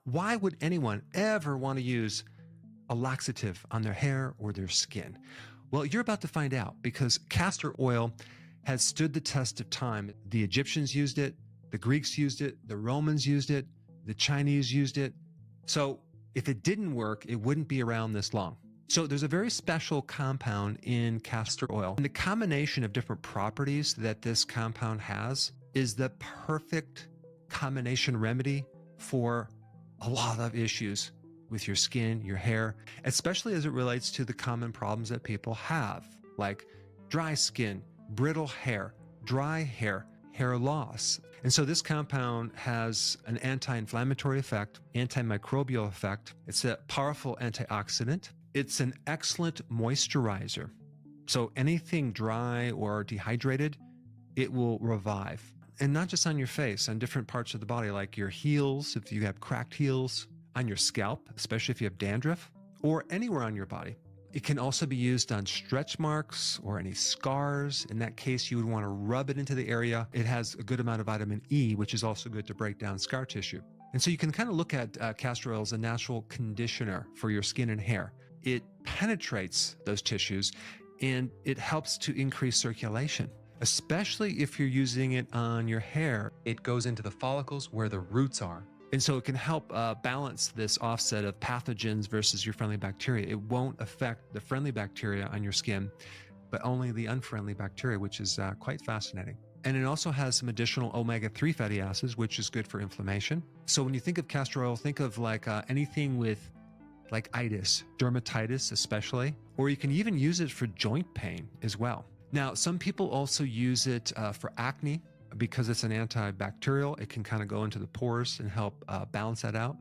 why would anyone ever want to use a laxative on their hair or their skin? Well, you're about to find out, because castor oil has stood the test of time. The Egyptians used it, the Greeks used it, the Romans used it, the Chinese used it. So if it didn't work, it wouldn't be around this long. So there's a very special compound in castor oil. And the combination of different properties that this compound has is the perfect combination remedy for a lot of issues with your skin, your hair, especially as it relates to the common problems that people have, like dry skin, brittle hair, dry hair, hair loss. And so this compound has an anti-inflammatory effect, antimicrobial effect. It's a powerful antioxidant. It's an excellent moisturizer. So anything dry or dehydrated, it will revive. And not just on your face, on different parts of the body, like your heels, if you have cracked heels, on your scalp, especially if you have dandruff, or anywhere on your body. It can also be used on stretch marks or any scars. In that case, you would want to rub it into the area. It has a good amount of vitamin E, which is also good to break down scar tissue. And so you can kind of look at castor oil as a natural conditioner for your skin and hair. It penetrates those tissues and it helps to increase circulation, especially if you're using it on your hair. It goes into the follicles where the roots are. And so it can help balance this offset of pathogens versus your friendly bacteria. It won't affect the friendly bacteria on your skin, but only the unfriendly bacteria, which is quite fascinating. And it also has some additional omega-3 fatty acids, which is good for inflammation. So when you think of castor oil, think of like anything with like itis, dermatitis especially, or you can even use it for joint pain as well. Now, some people also use it for acne. Because it's an antibacterial, it can kind of go into the pores and help balance that out.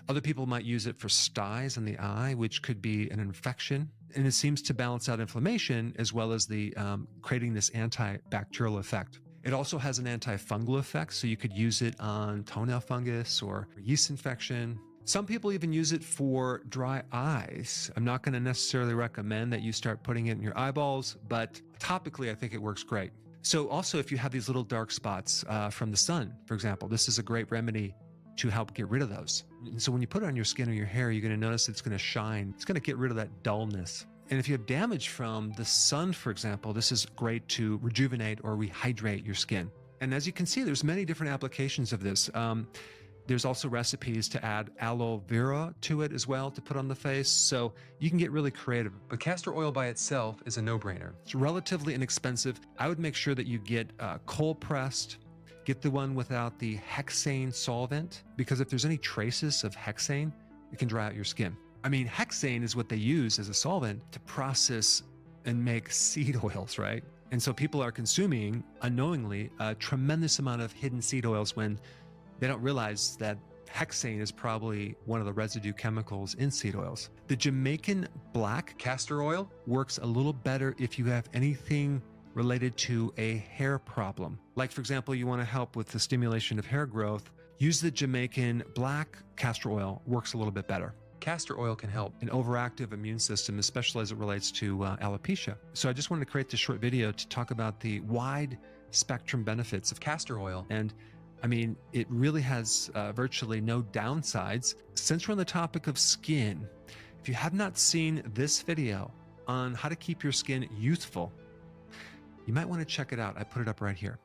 Other people might use it for styes in the eye, which could be an infection. And it seems to balance out inflammation as well as the creating this antibacterial effect. It also has an antifungal effect, so you could use it on toenail fungus or yeast infection. Some people even use it for dry eyes. I'm not going to necessarily recommend that you start putting it in your eyeballs, but topically, I think it works great. So also, if you have these little dark spots from the sun, for example, this is a great remedy to help get rid of those. And so when you put it on your skin or your hair, you're going to notice it's going to shine. It's going to get rid of that dullness. And if you have damage from the sun, for example, this is great to rejuvenate or rehydrate your skin. And as you can see, there's many different applications of this. There's also recipes to add aloe vera to it as well to put on the face. So you can get really creative. But castor oil by itself is a no-brainer. It's relatively inexpensive. I would make sure that you get cold pressed, get the one without the hexane solvent, because if there's any traces of hexane, it can dry out your skin. I mean, hexane is what they use as a solvent to process and make seed oils, right? And so people are consuming unknowingly a tremendous amount of hidden seed oils when they don't realize that hexane is probably one of the residue chemicals in seed oils. The Jamaican black castor oil works a little better if you have anything related to a hair problem. Like, for example, you want to help with the stimulation of hair growth, use the Jamaican black castor oil, works a little bit better. Castor oil can help an overactive immune system, especially as it relates to alopecia. So I just wanted to create this short video to talk about the wide spectrum benefits of castor oil. And I mean, it really has virtually no downsides. Since we're on the topic of skin, if you have not seen this video on how to keep your skin youthful, you might want to check it out. I put it up right here.